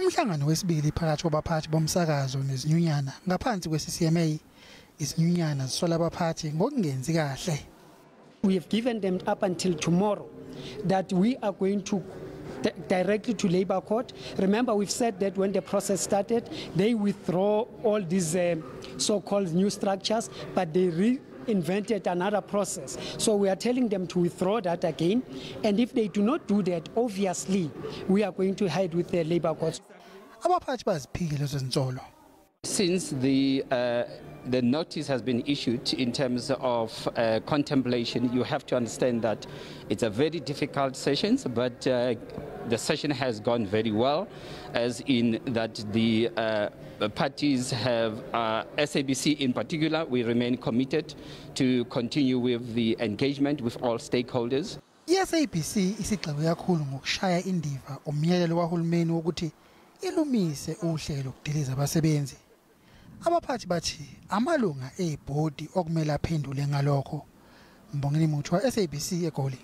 Lomhlangano wesibili phakathi kwabaphathi bomsakazo nezinyunyana ngaphansi kweCCMA izinyunyana zisola abaphathi ngokungenzi kahle. We have given them up until tomorrow that we are going to directly to Labour Court. Remember, we've said that when the process started, they withdraw all these so-called new structures, but they reinvented another process. So we are telling them to withdraw that again. And if they do not do that, obviously, we are going to hide with the Labour Court. Abaphathi baziphikile lezo zinsolo. Since the notice has been issued in terms of contemplation, you have to understand that it's a very difficult session, but the session has gone very well, as in that the parties have, SABC in particular, we remain committed to continue with the engagement with all stakeholders. iSABC isigxile kakhulu ngokushaya indiva umyalelo wahulumeni wokuthi ilumise uhlelo ukudiliza abasebenzi. Abaphathi bathi amalunga ebhodi okumele aphendule ngalokho. Mbongeni Muthwa, SABC eGoli.